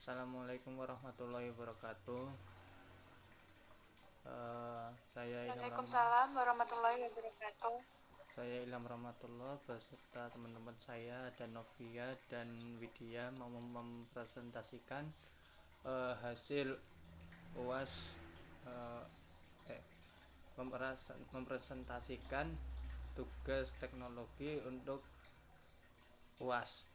Assalamualaikum warahmatullahi wabarakatuh. Saya Ilham Rahmat. Waalaikumsalam warahmatullahi wabarakatuh. Saya Ilham Rahmatullah beserta teman-teman saya dan Novia dan Widya mau mempresentasikan hasil UAS eh, eh, mempresentasikan tugas teknologi untuk UAS.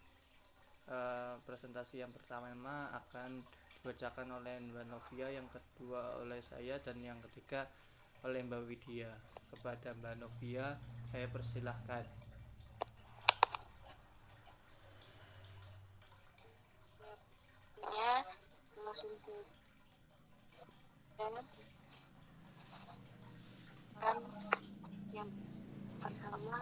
Presentasi yang pertama akan dibacakan oleh Mbak Novia, yang kedua oleh saya, dan yang ketiga oleh Mbak Widya. Kepada Mbak Novia saya persilahkan. Ya, langsung saja kan yang pertama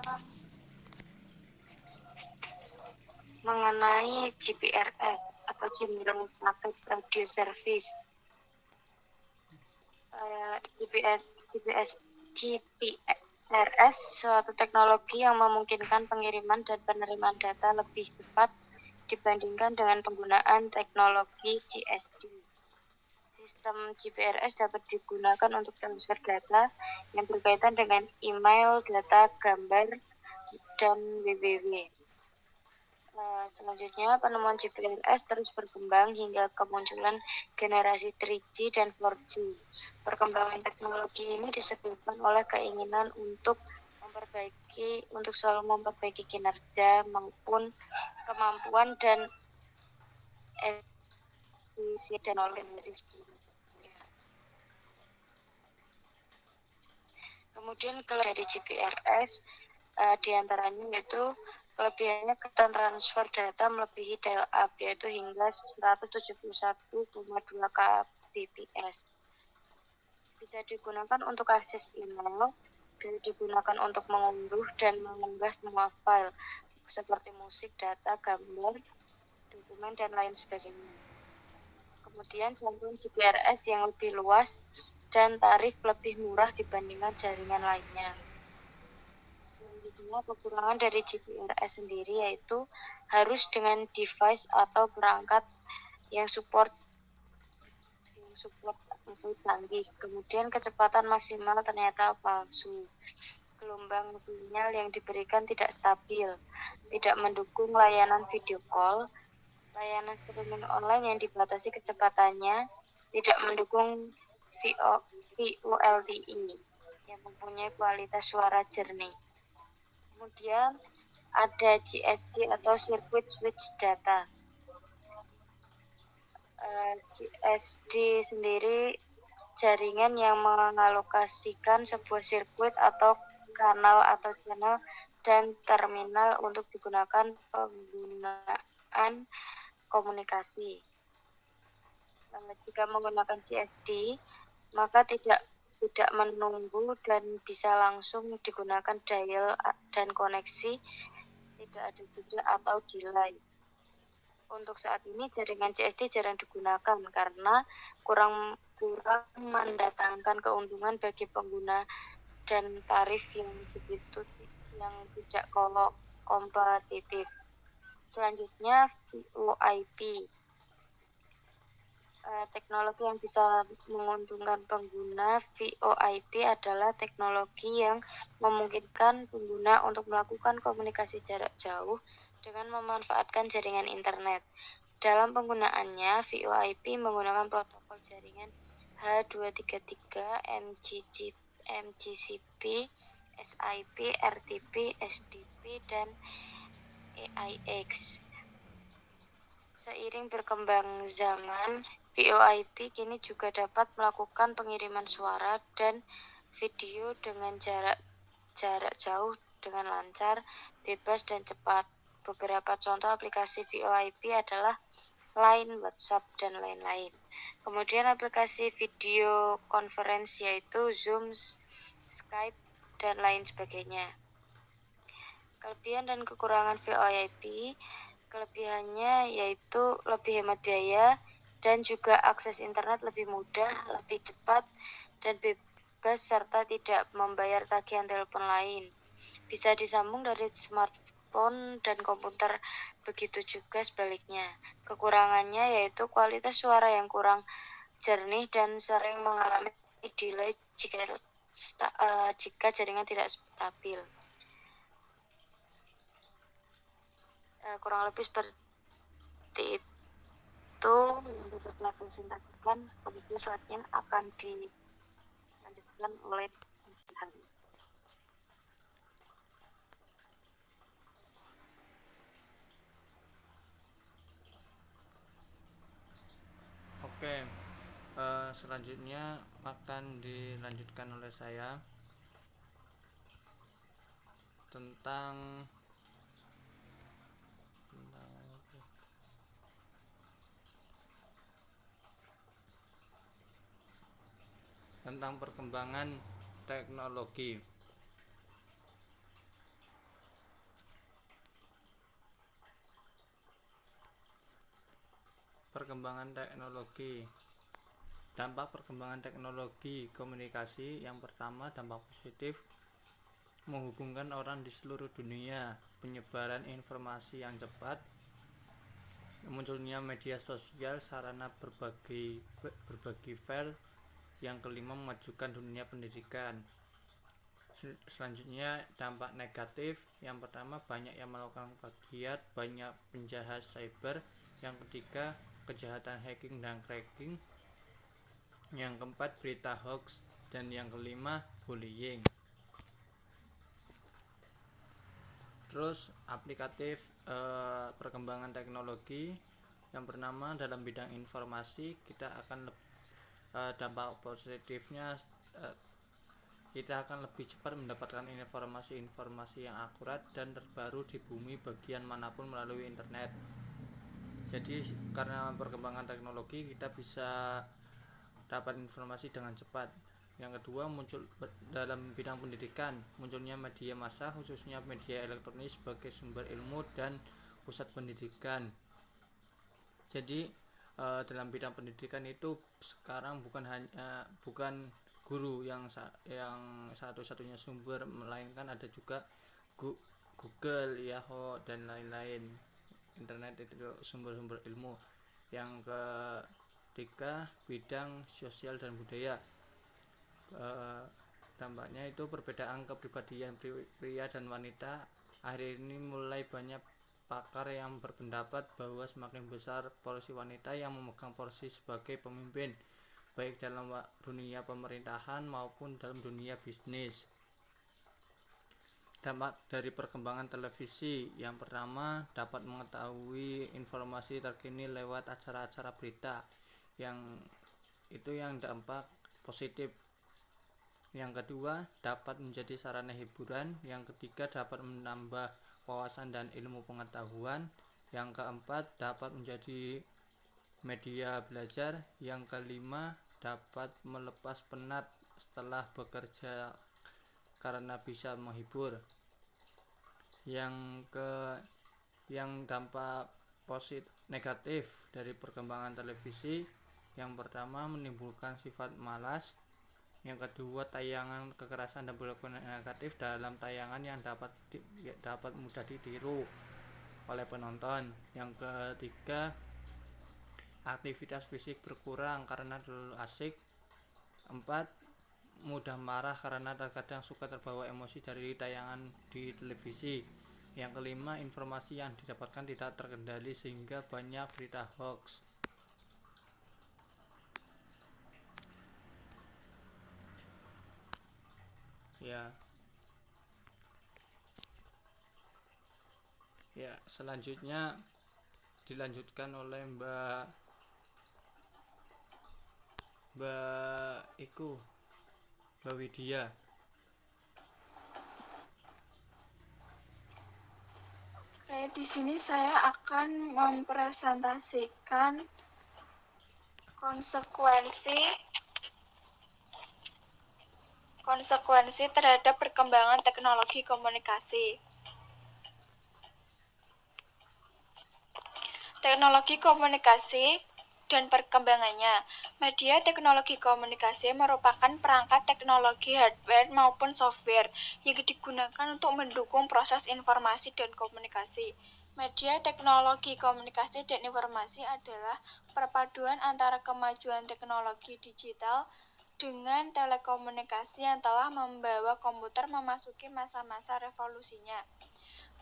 mengenai GPRS atau General Public Radio Service. GPRS suatu teknologi yang memungkinkan pengiriman dan penerimaan data lebih cepat dibandingkan dengan penggunaan teknologi GSD. Sistem GPRS dapat digunakan untuk transfer data yang berkaitan dengan email, data, gambar, dan www. Selanjutnya, penemuan GPRS terus berkembang hingga kemunculan generasi 3G dan 4G. Perkembangan teknologi ini disebabkan oleh keinginan untuk selalu memperbaiki kinerja maupun kemampuan dan efisiensi teknologi sebelumnya. Kemudian kalau dari GPRS diantaranya yaitu kelebihannya kecepatan transfer data melebihi dial-up yaitu hingga 171,2 kbps. Bisa digunakan untuk akses email, bisa digunakan untuk mengunduh dan mengunggah semua file seperti musik, data, gambar, dokumen, dan lain sebagainya. Kemudian jangkauan GPRS yang lebih luas dan tarif lebih murah dibandingkan jaringan lainnya. Selanjutnya, kekurangan dari GPRS sendiri yaitu harus dengan device atau perangkat yang support atau canggih. Kemudian kecepatan maksimal ternyata palsu. Gelombang sinyal yang diberikan tidak stabil, tidak mendukung layanan video call, layanan streaming online yang dibatasi kecepatannya, tidak mendukung VoLTE yang mempunyai kualitas suara jernih. Kemudian ada GSD atau Circuit Switch Data. GSD sendiri jaringan yang mengalokasikan sebuah sirkuit atau kanal atau channel dan terminal untuk digunakan penggunaan komunikasi. Jika menggunakan GSD, maka tidak menunggu dan bisa langsung digunakan dial dan koneksi, tidak ada jeda atau delay. Untuk saat ini jaringan GSD jarang digunakan karena kurang mendatangkan keuntungan bagi pengguna dan tarif yang tidak kompetitif. Selanjutnya VoIP. Teknologi yang bisa menguntungkan pengguna VoIP adalah teknologi yang memungkinkan pengguna untuk melakukan komunikasi jarak jauh dengan memanfaatkan jaringan internet. Dalam penggunaannya, VoIP menggunakan protokol jaringan H233, MGCP, SIP, RTP, SDP, dan AIX. Seiring berkembang zaman, VoIP kini juga dapat melakukan pengiriman suara dan video dengan jarak jauh dengan lancar, bebas, dan cepat. Beberapa contoh aplikasi VoIP adalah Line, WhatsApp, dan lain-lain. Kemudian aplikasi video conference yaitu Zoom, Skype, dan lain sebagainya. Kelebihan dan kekurangan VoIP. Kelebihannya yaitu lebih hemat biaya dan juga akses internet lebih mudah, lebih cepat, dan bebas serta tidak membayar tagihan telepon lain. Bisa disambung dari smartphone dan komputer. Begitu juga sebaliknya. Kekurangannya yaitu kualitas suara yang kurang jernih dan sering mengalami delay jika jaringan tidak stabil. Kurang lebih seperti itu yang dapat saya presentasikan. Kemudian selanjutnya akan dilanjutkan oleh Mas Ilham. Oke, selanjutnya akan dilanjutkan oleh saya tentang perkembangan teknologi. Dampak perkembangan teknologi komunikasi. Yang pertama, dampak positif, menghubungkan orang di seluruh dunia, penyebaran informasi yang cepat, munculnya media sosial, sarana berbagi file. Yang kelima, memajukan dunia pendidikan. Selanjutnya, dampak negatif. Yang pertama, banyak yang melakukan plagiat, banyak penjahat cyber. Yang ketiga, kejahatan hacking dan cracking. Yang keempat, berita hoax. Dan yang kelima, bullying. Terus aplikatif perkembangan teknologi. Yang pertama, dalam bidang informasi kita akan dampak positifnya, kita akan lebih cepat mendapatkan informasi yang akurat dan terbaru di bumi bagian manapun melalui internet. Jadi karena perkembangan teknologi kita bisa dapat informasi dengan cepat. Yang kedua, muncul dalam bidang pendidikan, munculnya media massa khususnya media elektronik sebagai sumber ilmu dan pusat pendidikan. Jadi dalam bidang pendidikan itu sekarang bukan guru yang satu-satunya sumber, melainkan ada juga Google, Yahoo dan lain-lain. Internet itu sumber-sumber ilmu. Yang ketiga, bidang sosial dan budaya. Dampaknya itu perbedaan kepribadian pria dan wanita. Akhir ini mulai banyak pakar yang berpendapat bahwa semakin besar porsi wanita yang memegang porsi sebagai pemimpin, baik dalam dunia pemerintahan maupun dalam dunia bisnis. Dampak dari perkembangan televisi. Yang pertama, dapat mengetahui informasi terkini lewat acara-acara berita. Yang dampak positif. Yang kedua, dapat menjadi sarana hiburan. Yang ketiga, dapat menambah wawasan dan ilmu pengetahuan. Yang keempat, dapat menjadi media belajar. Yang kelima, dapat melepas penat setelah bekerja karena bisa menghibur. Yang dampak negatif dari perkembangan televisi. Yang pertama, menimbulkan sifat malas. Yang kedua, tayangan kekerasan dan perilaku negatif dalam tayangan yang dapat mudah ditiru oleh penonton. Yang ketiga, aktivitas fisik berkurang karena terlalu asik. 4, mudah marah karena terkadang suka terbawa emosi dari tayangan di televisi. Yang kelima, informasi yang didapatkan tidak terkendali sehingga banyak berita hoax. Ya, selanjutnya dilanjutkan oleh Mbak Widya. Oke, di sini saya akan mempresentasikan konsekuensi terhadap perkembangan teknologi komunikasi. Teknologi komunikasi dan perkembangannya. Media teknologi komunikasi merupakan perangkat teknologi hardware maupun software yang digunakan untuk mendukung proses informasi dan komunikasi. Media teknologi komunikasi dan informasi adalah perpaduan antara kemajuan teknologi digital dengan telekomunikasi yang telah membawa komputer memasuki masa-masa revolusinya.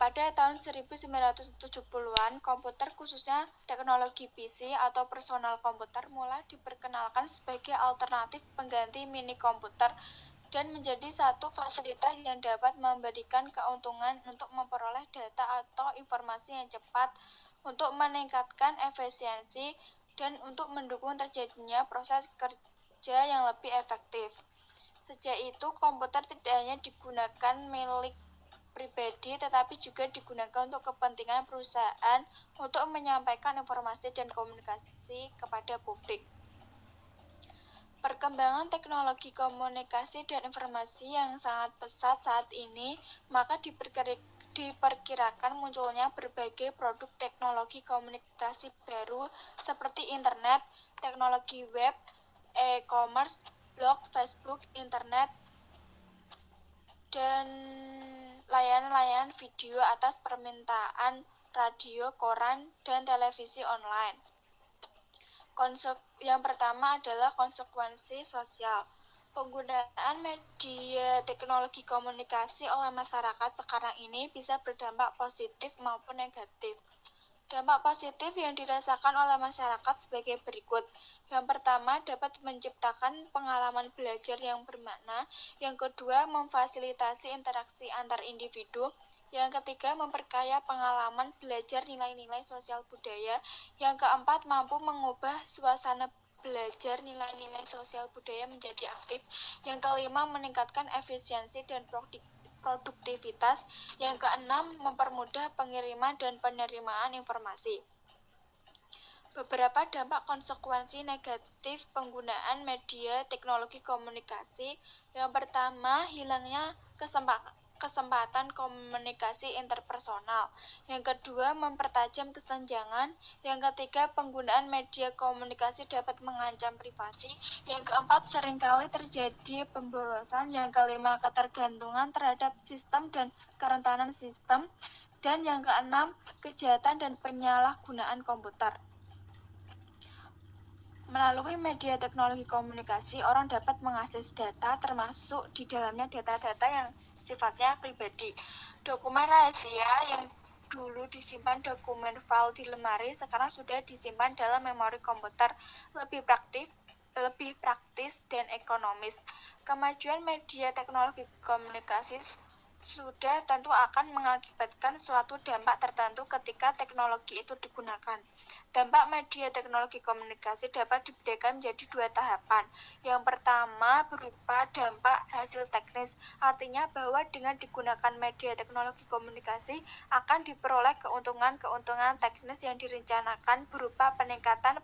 Pada tahun 1970-an, komputer khususnya teknologi PC atau personal komputer mulai diperkenalkan sebagai alternatif pengganti mini komputer dan menjadi satu fasilitas yang dapat memberikan keuntungan untuk memperoleh data atau informasi yang cepat, untuk meningkatkan efisiensi, dan untuk mendukung terjadinya proses kerja yang lebih efektif. Sejak itu, komputer tidak hanya digunakan milik pribadi, tetapi juga digunakan untuk kepentingan perusahaan untuk menyampaikan informasi dan komunikasi kepada publik. Perkembangan teknologi komunikasi dan informasi yang sangat pesat saat ini, maka diperkirakan munculnya berbagai produk teknologi komunikasi baru seperti internet, teknologi web, e-commerce, blog, Facebook, internet, dan layanan-layanan video atas permintaan radio, koran, dan televisi online. Yang pertama adalah konsekuensi sosial. Penggunaan media teknologi komunikasi oleh masyarakat sekarang ini bisa berdampak positif maupun negatif. Dampak positif yang dirasakan oleh masyarakat sebagai berikut. Yang pertama, dapat menciptakan pengalaman belajar yang bermakna. Yang kedua, memfasilitasi interaksi antar individu. Yang ketiga, memperkaya pengalaman belajar nilai-nilai sosial budaya. Yang keempat, mampu mengubah suasana belajar nilai-nilai sosial budaya menjadi aktif. Yang kelima, meningkatkan efisiensi dan produktivitas. Yang keenam, mempermudah pengiriman dan penerimaan informasi. Beberapa dampak konsekuensi negatif penggunaan media teknologi komunikasi. Yang pertama, hilangnya kesempatan komunikasi interpersonal. Yang kedua, mempertajam kesenjangan. Yang ketiga, penggunaan media komunikasi dapat mengancam privasi. Yang keempat, seringkali terjadi pemborosan. Yang kelima, ketergantungan terhadap sistem dan kerentanan sistem. Dan yang keenam, kejahatan dan penyalahgunaan komputer. Melalui media teknologi komunikasi, orang dapat mengakses data, termasuk di dalamnya data-data yang sifatnya pribadi. Dokumen rahasia yang dulu disimpan dokumen file di lemari, sekarang sudah disimpan dalam memori komputer. Lebih praktis dan ekonomis. Kemajuan media teknologi komunikasi sudah tentu akan mengakibatkan suatu dampak tertentu ketika teknologi itu digunakan. Dampak media teknologi komunikasi dapat dibedakan menjadi dua tahapan. Yang pertama berupa dampak hasil teknis, artinya bahwa dengan digunakan media teknologi komunikasi akan diperoleh keuntungan-keuntungan teknis yang direncanakan berupa peningkatan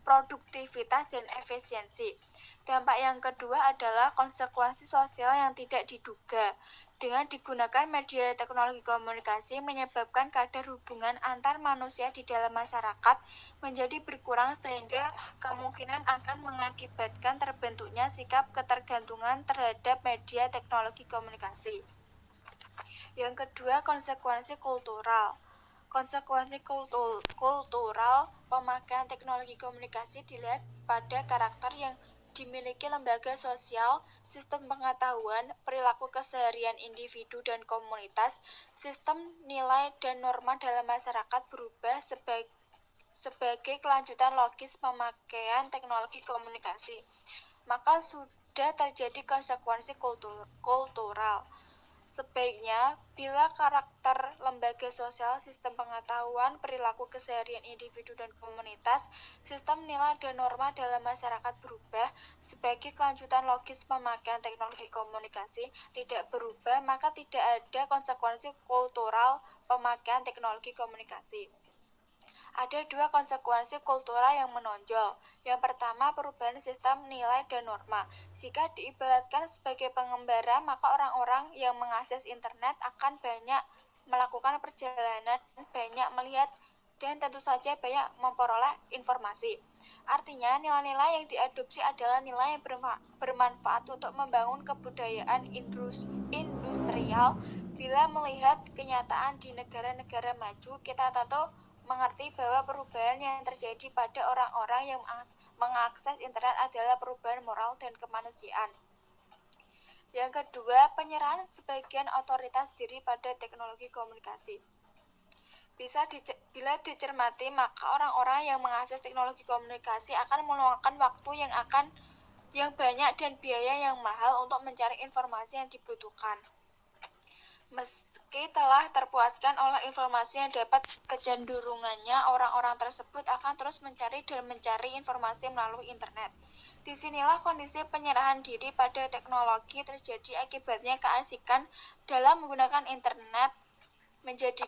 produktivitas dan efisiensi. Dampak yang kedua adalah konsekuensi sosial yang tidak diduga. Dengan digunakan media teknologi komunikasi menyebabkan kadar hubungan antar manusia di dalam masyarakat menjadi berkurang sehingga kemungkinan akan mengakibatkan terbentuknya sikap ketergantungan terhadap media teknologi komunikasi. Yang kedua, konsekuensi kultural. Konsekuensi kultural pemakaian teknologi komunikasi dilihat pada karakter yang dimiliki lembaga sosial, sistem pengetahuan, perilaku keseharian individu dan komunitas, sistem nilai dan norma dalam masyarakat berubah sebagai kelanjutan logis pemakaian teknologi komunikasi. Maka sudah terjadi konsekuensi kultural. Sebaiknya, bila karakter lembaga sosial, sistem pengetahuan, perilaku keseharian individu dan komunitas, sistem nilai dan norma dalam masyarakat berubah sebagai kelanjutan logis pemakaian teknologi komunikasi tidak berubah, maka tidak ada konsekuensi kultural pemakaian teknologi komunikasi. Ada dua konsekuensi kultural yang menonjol. Yang pertama, perubahan sistem nilai dan norma. Jika diibaratkan sebagai pengembara, maka orang-orang yang mengakses internet akan banyak melakukan perjalanan, banyak melihat dan tentu saja banyak memperoleh informasi. Artinya, nilai-nilai yang diadopsi adalah nilai yang bermanfaat untuk membangun kebudayaan industrial. Bila melihat kenyataan di negara-negara maju, kita tentu mengerti bahwa perubahan yang terjadi pada orang-orang yang mengakses internet adalah perubahan moral dan kemanusiaan. Yang kedua, penyerahan sebagian otoritas diri pada teknologi komunikasi. Bila dicermati, maka orang-orang yang mengakses teknologi komunikasi akan meluangkan waktu yang banyak dan biaya yang mahal untuk mencari informasi yang dibutuhkan. Meski telah terpuaskan oleh informasi yang dapat, kecenderungannya orang-orang tersebut akan terus mencari informasi melalui internet. Disinilah kondisi penyerahan diri pada teknologi terjadi, akibatnya keasikan dalam menggunakan internet menjadi